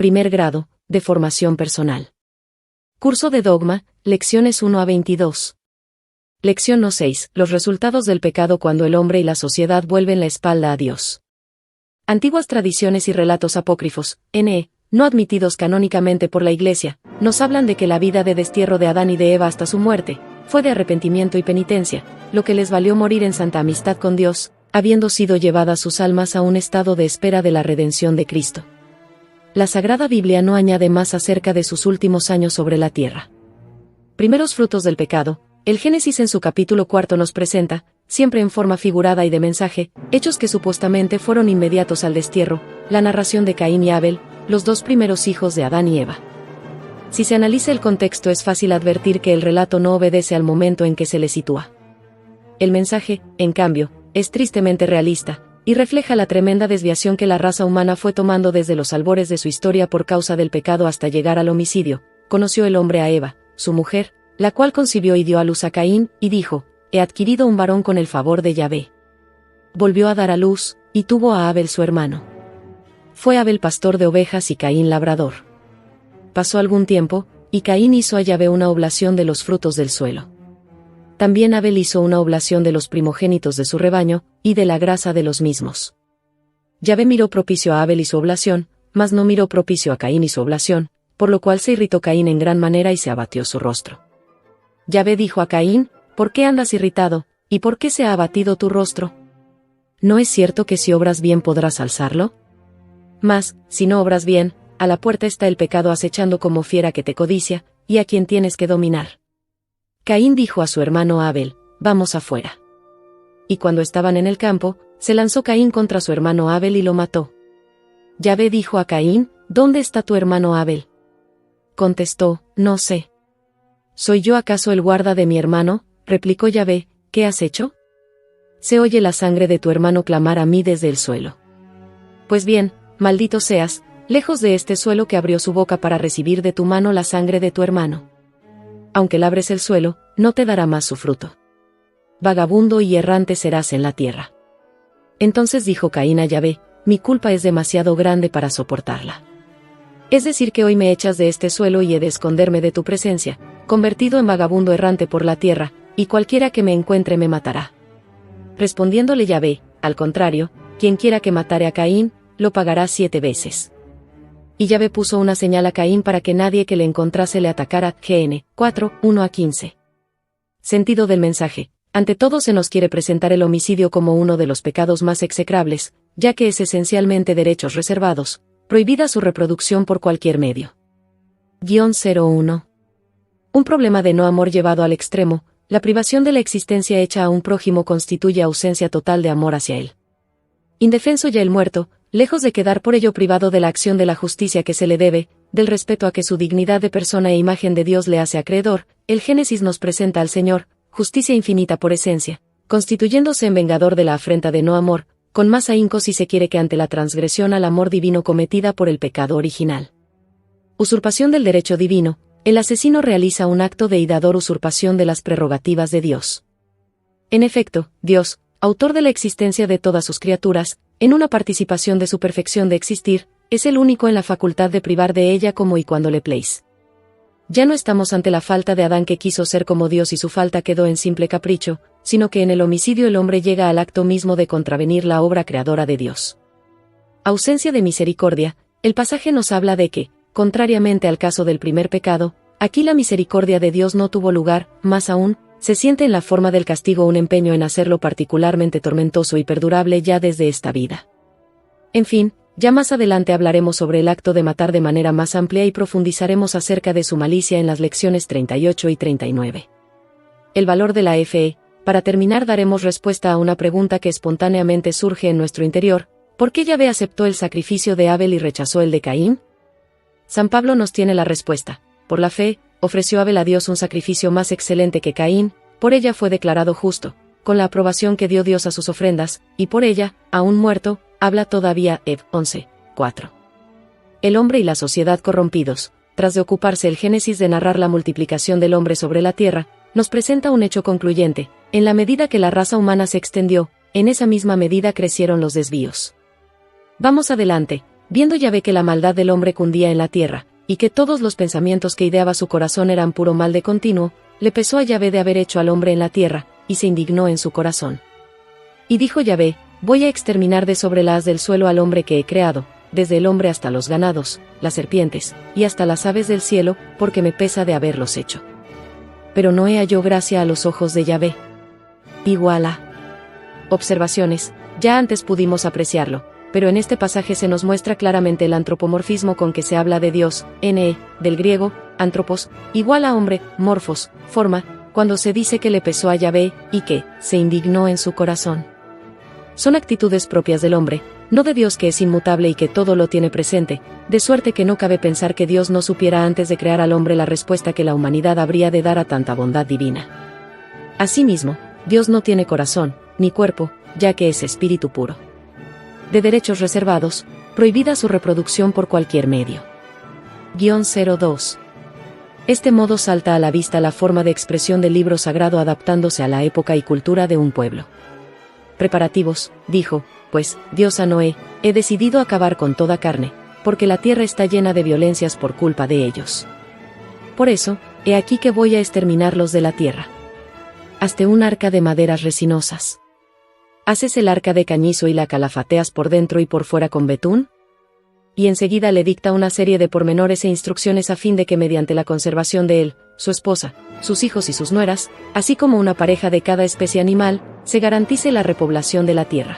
primer grado, de formación personal. Curso de Dogma, lecciones 1 a 22. Lección 6. Los resultados del pecado cuando el hombre y la sociedad vuelven la espalda a Dios. Antiguas tradiciones y relatos apócrifos, n.e., no admitidos canónicamente por la Iglesia, nos hablan de que la vida de destierro de Adán y de Eva hasta su muerte fue de arrepentimiento y penitencia, lo que les valió morir en santa amistad con Dios, habiendo sido llevadas sus almas a un estado de espera de la redención de Cristo. La Sagrada Biblia no añade más acerca de sus últimos años sobre la tierra. Primeros frutos del pecado. El Génesis en su capítulo 4 nos presenta, siempre en forma figurada y de mensaje, hechos que supuestamente fueron inmediatos al destierro, la narración de Caín y Abel, los dos primeros hijos de Adán y Eva. Si se analiza el contexto es fácil advertir que el relato no obedece al momento en que se le sitúa. El mensaje, en cambio, es tristemente realista, y refleja la tremenda desviación que la raza humana fue tomando desde los albores de su historia por causa del pecado hasta llegar al homicidio. Conoció el hombre a Eva, su mujer, la cual concibió y dio a luz a Caín, y dijo, he adquirido un varón con el favor de Yahvé. Volvió a dar a luz, y tuvo a Abel su hermano. Fue Abel pastor de ovejas y Caín labrador. Pasó algún tiempo, y Caín hizo a Yahvé una oblación de los frutos del suelo. También Abel hizo una oblación de los primogénitos de su rebaño, y de la grasa de los mismos. Yahvé miró propicio a Abel y su oblación, mas no miró propicio a Caín y su oblación, por lo cual se irritó Caín en gran manera y se abatió su rostro. Yahvé dijo a Caín, ¿por qué andas irritado, y por qué se ha abatido tu rostro? ¿No es cierto que si obras bien podrás alzarlo? Mas, si no obras bien, a la puerta está el pecado acechando como fiera que te codicia, y a quien tienes que dominar. Caín dijo a su hermano Abel, vamos afuera. Y cuando estaban en el campo, se lanzó Caín contra su hermano Abel y lo mató. Yahvé dijo a Caín, ¿dónde está tu hermano Abel? Contestó, no sé. ¿Soy yo acaso el guarda de mi hermano? Replicó Yahvé, ¿qué has hecho? Se oye la sangre de tu hermano clamar a mí desde el suelo. Pues bien, maldito seas, lejos de este suelo que abrió su boca para recibir de tu mano la sangre de tu hermano. Aunque labres el suelo, no te dará más su fruto. Vagabundo y errante serás en la tierra. Entonces dijo Caín a Yahvé, mi culpa es demasiado grande para soportarla. Es decir que hoy me echas de este suelo y he de esconderme de tu presencia, convertido en vagabundo errante por la tierra, y cualquiera que me encuentre me matará. Respondiéndole Yahvé, al contrario, quien quiera que matare a Caín, lo pagará 7 veces. Y Yahvé puso una señal a Caín para que nadie que le encontrase le atacara. GN 4, 1 a 15. Sentido del mensaje. Ante todo se nos quiere presentar el homicidio como uno de los pecados más execrables, ya que es esencialmente derechos reservados, prohibida su reproducción por cualquier medio. 01. Un problema de no amor llevado al extremo, la privación de la existencia hecha a un prójimo constituye ausencia total de amor hacia él. Indefenso ya el muerto, lejos de quedar por ello privado de la acción de la justicia que se le debe, del respeto a que su dignidad de persona e imagen de Dios le hace acreedor, el Génesis nos presenta al Señor, justicia infinita por esencia, constituyéndose en vengador de la afrenta de no amor, con más ahínco si se quiere que ante la transgresión al amor divino cometida por el pecado original. Usurpación del derecho divino, el asesino realiza un acto de deidador usurpación de las prerrogativas de Dios. En efecto, Dios, autor de la existencia de todas sus criaturas, en una participación de su perfección de existir, es el único en la facultad de privar de ella como y cuando le place. Ya no estamos ante la falta de Adán que quiso ser como Dios y su falta quedó en simple capricho, sino que en el homicidio el hombre llega al acto mismo de contravenir la obra creadora de Dios. Ausencia de misericordia, el pasaje nos habla de que, contrariamente al caso del primer pecado, aquí la misericordia de Dios no tuvo lugar, más aún, se siente en la forma del castigo un empeño en hacerlo particularmente tormentoso y perdurable ya desde esta vida. En fin, ya más adelante hablaremos sobre el acto de matar de manera más amplia y profundizaremos acerca de su malicia en las lecciones 38 y 39. El valor de la fe. Para terminar daremos respuesta a una pregunta que espontáneamente surge en nuestro interior: ¿por qué Yahvé aceptó el sacrificio de Abel y rechazó el de Caín? San Pablo nos tiene la respuesta. Por la fe, ofreció Abel a Dios un sacrificio más excelente que Caín, por ella fue declarado justo, con la aprobación que dio Dios a sus ofrendas, y por ella, aún muerto, habla todavía. 11, 4. El hombre y la sociedad corrompidos. Tras de ocuparse el Génesis de narrar la multiplicación del hombre sobre la tierra, nos presenta un hecho concluyente: en la medida que la raza humana se extendió, en esa misma medida crecieron los desvíos. Vamos adelante, Viendo Yahvé que la maldad del hombre cundía en la tierra, y que todos los pensamientos que ideaba su corazón eran puro mal de continuo, le pesó a Yahvé de haber hecho al hombre en la tierra, y se indignó en su corazón. Y dijo Yahvé: voy a exterminar de sobre la haz del suelo al hombre que he creado, desde el hombre hasta los ganados, las serpientes, y hasta las aves del cielo, porque me pesa de haberlos hecho. Pero Noé halló gracia a los ojos de Yahvé. Igual a. Observaciones: ya antes pudimos apreciarlo, pero en este pasaje se nos muestra claramente el antropomorfismo con que se habla de Dios, del griego, antropos, igual a hombre, morfos, forma, cuando se dice que le pesó a Yahvé, y que se indignó en su corazón. Son actitudes propias del hombre, no de Dios, que es inmutable y que todo lo tiene presente, de suerte que no cabe pensar que Dios no supiera antes de crear al hombre la respuesta que la humanidad habría de dar a tanta bondad divina. Asimismo, Dios no tiene corazón, ni cuerpo, ya que es espíritu puro. De derechos reservados, prohibida su reproducción por cualquier medio. 02. Este modo salta a la vista la forma de expresión del libro sagrado adaptándose a la época y cultura de un pueblo. Preparativos, dijo, pues, Dios a Noé: he decidido acabar con toda carne, porque la tierra está llena de violencias por culpa de ellos. Por eso, he aquí que voy a exterminarlos de la tierra. Hazte un arca de maderas resinosas. ¿Haces el arca de cañizo y la calafateas por dentro y por fuera con betún? Y enseguida le dicta una serie de pormenores e instrucciones a fin de que mediante la conservación de él, su esposa, sus hijos y sus nueras, así como una pareja de cada especie animal, se garantice la repoblación de la tierra.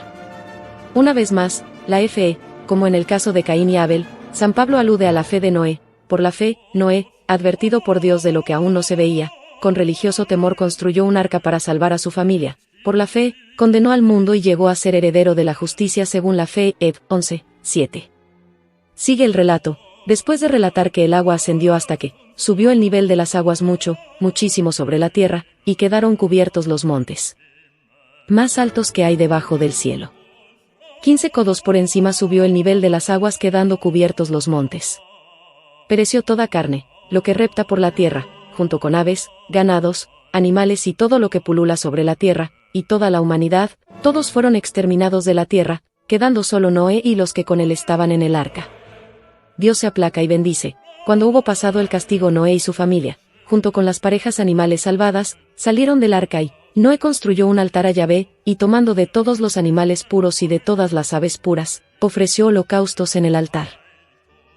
Una vez más, la fe, como en el caso de Caín y Abel, San Pablo alude a la fe de Noé. Por la fe, Noé, advertido por Dios de lo que aún no se veía, con religioso temor construyó un arca para salvar a su familia. Por la fe, condenó al mundo y llegó a ser heredero de la justicia según la fe. Eb. 11:7. Sigue el relato, después de relatar que el agua ascendió hasta que subió el nivel de las aguas muchísimo sobre la tierra, y quedaron cubiertos los montes más altos que hay debajo del cielo. 15 codos por encima subió el nivel de las aguas, quedando cubiertos los montes. Pereció toda carne, lo que repta por la tierra, junto con aves, ganados, animales y todo lo que pulula sobre la tierra, y toda la humanidad, todos fueron exterminados de la tierra, quedando solo Noé y los que con él estaban en el arca. Dios se aplaca y bendice. Cuando hubo pasado el castigo, Noé y su familia, junto con las parejas animales salvadas, salieron del arca y Noé construyó un altar a Yahvé, y tomando de todos los animales puros y de todas las aves puras, ofreció holocaustos en el altar.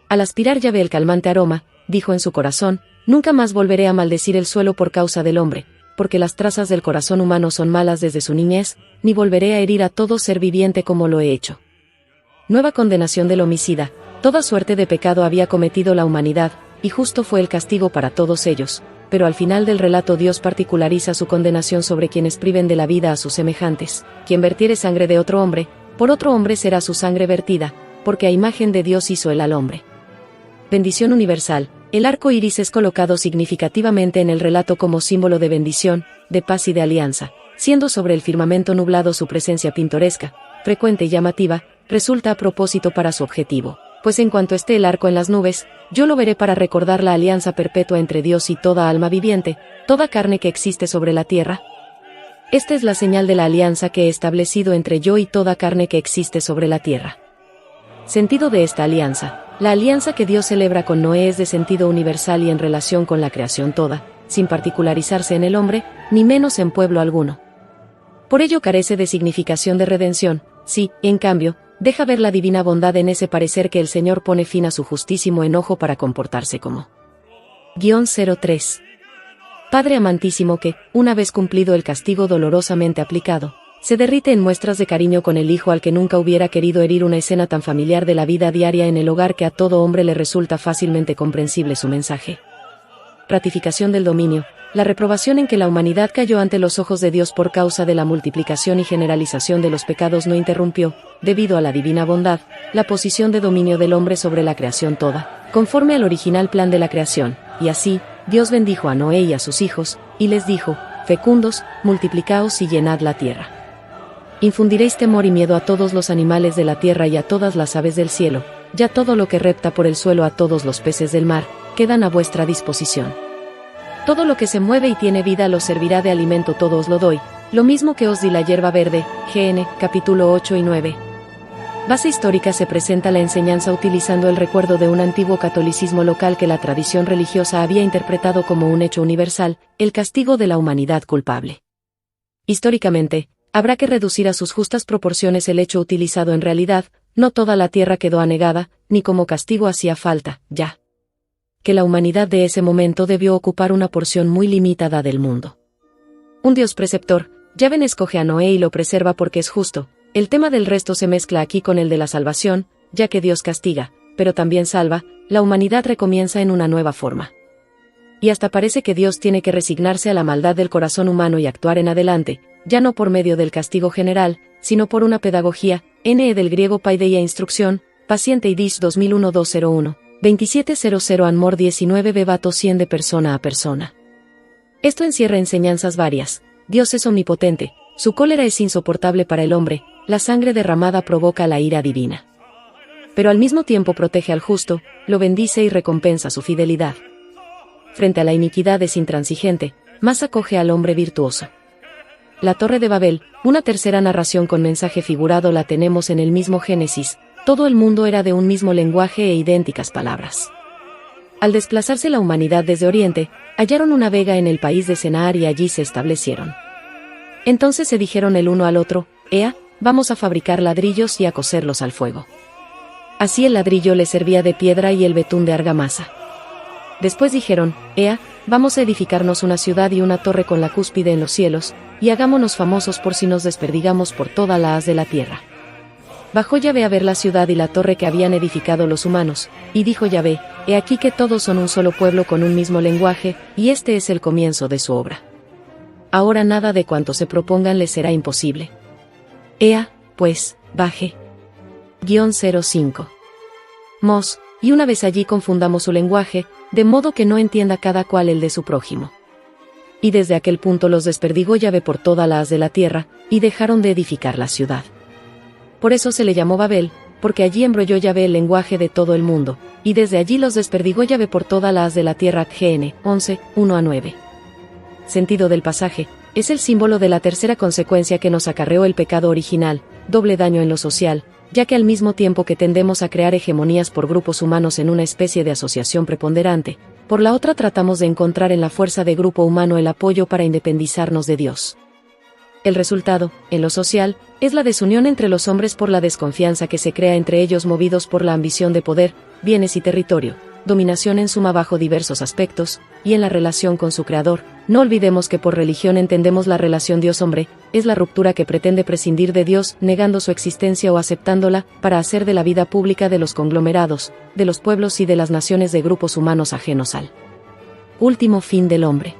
Al aspirar Yahvé el calmante aroma, dijo en su corazón: nunca más volveré a maldecir el suelo por causa del hombre, porque las trazas del corazón humano son malas desde su niñez, ni volveré a herir a todo ser viviente como lo he hecho. Nueva condenación del homicida. Toda suerte de pecado había cometido la humanidad, y justo fue el castigo para todos ellos, pero al final del relato Dios particulariza su condenación sobre quienes priven de la vida a sus semejantes. Quien vertiere sangre de otro hombre, por otro hombre será su sangre vertida, porque a imagen de Dios hizo él al hombre. Bendición universal. El arco iris es colocado significativamente en el relato como símbolo de bendición, de paz y de alianza, siendo sobre el firmamento nublado su presencia pintoresca, frecuente y llamativa, resulta a propósito para su objetivo. Pues en cuanto esté el arco en las nubes, yo lo veré para recordar la alianza perpetua entre Dios y toda alma viviente, toda carne que existe sobre la tierra. Esta es la señal de la alianza que he establecido entre yo y toda carne que existe sobre la tierra. Sentido de esta alianza. La alianza que Dios celebra con Noé es de sentido universal y en relación con la creación toda, sin particularizarse en el hombre, ni menos en pueblo alguno. Por ello carece de significación de redención. Sí, en cambio, deja ver la divina bondad en ese parecer que el Señor pone fin a su justísimo enojo para comportarse como. 03. Padre amantísimo que, una vez cumplido el castigo dolorosamente aplicado, se derrite en muestras de cariño con el hijo al que nunca hubiera querido herir, una escena tan familiar de la vida diaria en el hogar que a todo hombre le resulta fácilmente comprensible su mensaje. Ratificación del dominio. La reprobación en que la humanidad cayó ante los ojos de Dios por causa de la multiplicación y generalización de los pecados no interrumpió, debido a la divina bondad, la posición de dominio del hombre sobre la creación toda, conforme al original plan de la creación, y así, Dios bendijo a Noé y a sus hijos, y les dijo: fecundos, multiplicaos y llenad la tierra. Infundiréis temor y miedo a todos los animales de la tierra y a todas las aves del cielo, ya todo lo que repta por el suelo, a todos los peces del mar, quedan a vuestra disposición. Todo lo que se mueve y tiene vida los servirá de alimento, todo os lo doy, lo mismo que os di la hierba verde. GN, capítulo 8 y 9. Base histórica: se presenta la enseñanza utilizando el recuerdo de un antiguo catolicismo local que la tradición religiosa había interpretado como un hecho universal, el castigo de la humanidad culpable. Históricamente, habrá que reducir a sus justas proporciones el hecho utilizado en realidad, no toda la tierra quedó anegada, ni como castigo hacía falta, ya que la humanidad de ese momento debió ocupar una porción muy limitada del mundo. Un Dios preceptor, Yahvé escoge a Noé y lo preserva porque es justo. El tema del resto se mezcla aquí con el de la salvación, ya que Dios castiga, pero también salva, la humanidad recomienza en una nueva forma. Y hasta parece que Dios tiene que resignarse a la maldad del corazón humano y actuar en adelante, ya no por medio del castigo general, sino por una pedagogía, NE del griego paideia instrucción, paciente IDIS 2001-201, 2700 Anmor 19 Bebato 100 de persona a persona. Esto encierra enseñanzas varias. Dios es omnipotente, su cólera es insoportable para el hombre, la sangre derramada provoca la ira divina. Pero al mismo tiempo protege al justo, lo bendice y recompensa su fidelidad. Frente a la iniquidad es intransigente, más acoge al hombre virtuoso. La Torre de Babel, una tercera narración con mensaje figurado, la tenemos en el mismo Génesis. Todo el mundo era de un mismo lenguaje e idénticas palabras. Al desplazarse la humanidad desde Oriente, hallaron una vega en el país de Senaar y allí se establecieron. Entonces se dijeron el uno al otro: Ea, vamos a fabricar ladrillos y a cocerlos al fuego. Así el ladrillo les servía de piedra y el betún de argamasa. Después dijeron: Ea, vamos a edificarnos una ciudad y una torre con la cúspide en los cielos, y hagámonos famosos por si nos desperdigamos por toda la haz de la tierra. Bajó Yahvé a ver la ciudad y la torre que habían edificado los humanos, y dijo Yahvé: He aquí que todos son un solo pueblo con un mismo lenguaje, y este es el comienzo de su obra. Ahora nada de cuanto se propongan les será imposible. Ea, pues, baje. 05. Mos, y una vez allí confundamos su lenguaje, de modo que no entienda cada cual el de su prójimo. Y desde aquel punto los desperdigó Yahvé por toda la haz de la tierra, y dejaron de edificar la ciudad. Por eso se le llamó Babel, porque allí embrolló Yahvé el lenguaje de todo el mundo, y desde allí los desperdigó Yahvé por toda la haz de la tierra. GN 11, 1-9. Sentido del pasaje: es el símbolo de la tercera consecuencia que nos acarreó el pecado original, doble daño en lo social, ya que al mismo tiempo que tendemos a crear hegemonías por grupos humanos en una especie de asociación preponderante, por la otra tratamos de encontrar en la fuerza de grupo humano el apoyo para independizarnos de Dios. El resultado, en lo social, es la desunión entre los hombres por la desconfianza que se crea entre ellos movidos por la ambición de poder, bienes y territorio, dominación en suma bajo diversos aspectos, y en la relación con su Creador. No olvidemos que por religión entendemos la relación Dios-hombre, es la ruptura que pretende prescindir de Dios, negando su existencia o aceptándola, para hacer de la vida pública de los conglomerados, de los pueblos y de las naciones de grupos humanos ajenos al último fin del hombre.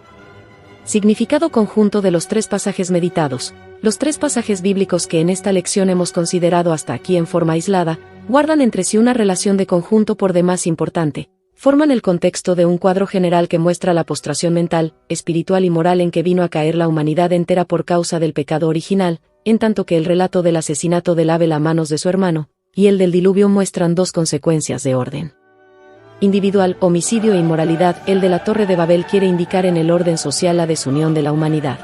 Significado conjunto de los tres pasajes meditados. Los tres pasajes bíblicos que en esta lección hemos considerado hasta aquí en forma aislada, guardan entre sí una relación de conjunto por demás importante. Forman el contexto de un cuadro general que muestra la postración mental, espiritual y moral en que vino a caer la humanidad entera por causa del pecado original, en tanto que el relato del asesinato de Abel a manos de su hermano, y el del diluvio muestran dos consecuencias de orden individual: homicidio e inmoralidad. El de la Torre de Babel quiere indicar en el orden social la desunión de la humanidad.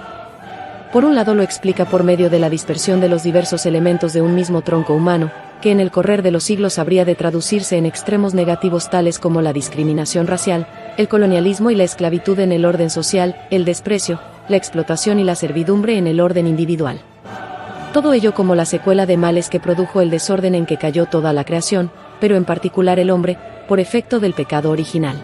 Por un lado lo explica por medio de la dispersión de los diversos elementos de un mismo tronco humano, que en el correr de los siglos habría de traducirse en extremos negativos tales como la discriminación racial, el colonialismo y la esclavitud en el orden social, el desprecio, la explotación y la servidumbre en el orden individual. Todo ello como la secuela de males que produjo el desorden en que cayó toda la creación, pero en particular el hombre, por efecto del pecado original.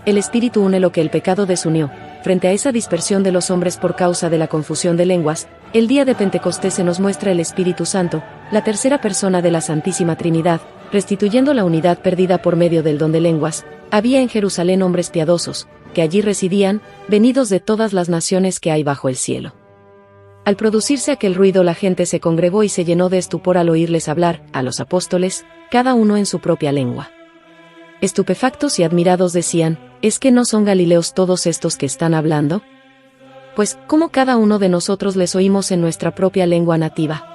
El Espíritu une lo que el pecado desunió. Frente a esa dispersión de los hombres por causa de la confusión de lenguas, el día de Pentecostés se nos muestra el Espíritu Santo, la tercera persona de la Santísima Trinidad, restituyendo la unidad perdida por medio del don de lenguas. Había en Jerusalén hombres piadosos, que allí residían, venidos de todas las naciones que hay bajo el cielo. Al producirse aquel ruido, la gente se congregó y se llenó de estupor al oírles hablar, a los apóstoles, cada uno en su propia lengua. Estupefactos y admirados decían: ¿es que no son galileos todos estos que están hablando? Pues, ¿cómo cada uno de nosotros les oímos en nuestra propia lengua nativa?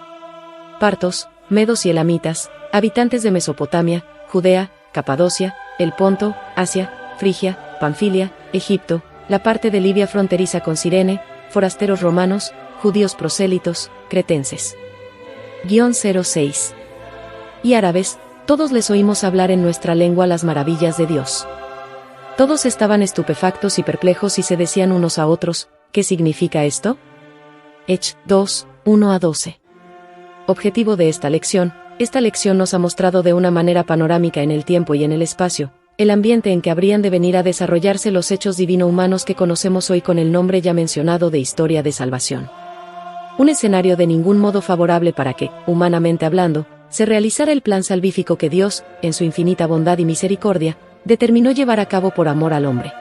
Partos, medos y elamitas, habitantes de Mesopotamia, Judea, Capadocia, el Ponto, Asia, Frigia, Panfilia, Egipto, la parte de Libia fronteriza con Cirene, forasteros romanos, judíos prosélitos, cretenses. 06. y árabes, todos les oímos hablar en nuestra lengua las maravillas de Dios. Todos estaban estupefactos y perplejos y se decían unos a otros, ¿qué significa esto? Hechos 2, 1-12. Objetivo de esta lección nos ha mostrado de una manera panorámica en el tiempo y en el espacio, el ambiente en que habrían de venir a desarrollarse los hechos divino-humanos que conocemos hoy con el nombre ya mencionado de historia de salvación. Un escenario de ningún modo favorable para que, humanamente hablando, se realizara el plan salvífico que Dios, en su infinita bondad y misericordia, determinó llevar a cabo por amor al hombre.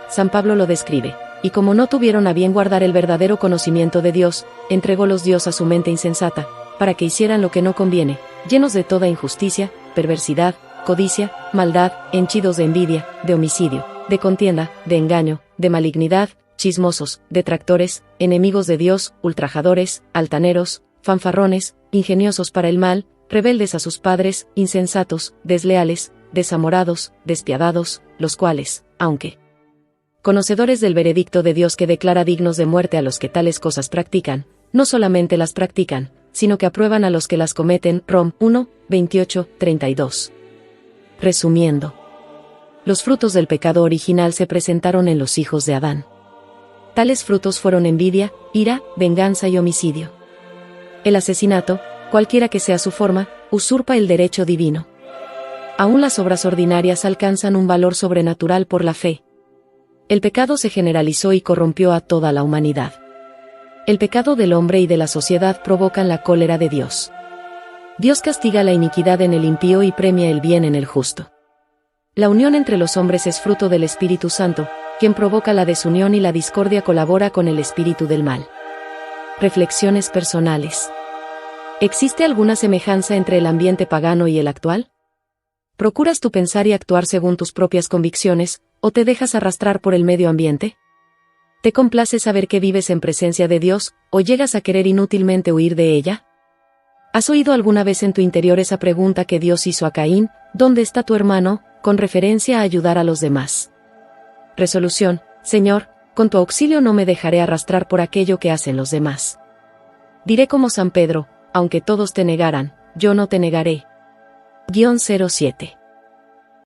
San Pablo lo describe, y como no tuvieron a bien guardar el verdadero conocimiento de Dios, entrególos Dios a su mente insensata, para que hicieran lo que no conviene, llenos de toda injusticia, perversidad, codicia, maldad, henchidos de envidia, de homicidio, de contienda, de engaño, de malignidad, chismosos, detractores, enemigos de Dios, ultrajadores, altaneros, fanfarrones, ingeniosos para el mal, rebeldes a sus padres, insensatos, desleales, desamorados, despiadados, los cuales, aunque conocedores del veredicto de Dios que declara dignos de muerte a los que tales cosas practican, no solamente las practican, sino que aprueban a los que las cometen. Rom 1, 28, 32. Resumiendo, los frutos del pecado original se presentaron en los hijos de Adán. Tales frutos fueron envidia, ira, venganza y homicidio. El asesinato, cualquiera que sea su forma, usurpa el derecho divino. Aún las obras ordinarias alcanzan un valor sobrenatural por la fe. El pecado se generalizó y corrompió a toda la humanidad. El pecado del hombre y de la sociedad provocan la cólera de Dios. Dios castiga la iniquidad en el impío y premia el bien en el justo. La unión entre los hombres es fruto del Espíritu Santo, quien provoca la desunión y la discordia colabora con el espíritu del mal. Reflexiones personales. ¿Existe alguna semejanza entre el ambiente pagano y el actual? ¿Procuras tú pensar y actuar según tus propias convicciones, o te dejas arrastrar por el medio ambiente? ¿Te complace saber que vives en presencia de Dios, o llegas a querer inútilmente huir de ella? ¿Has oído alguna vez en tu interior esa pregunta que Dios hizo a Caín, ¿dónde está tu hermano?, con referencia a ayudar a los demás? Resolución: Señor, con tu auxilio no me dejaré arrastrar por aquello que hacen los demás. Diré como San Pedro, aunque todos te negaran, yo no te negaré. 07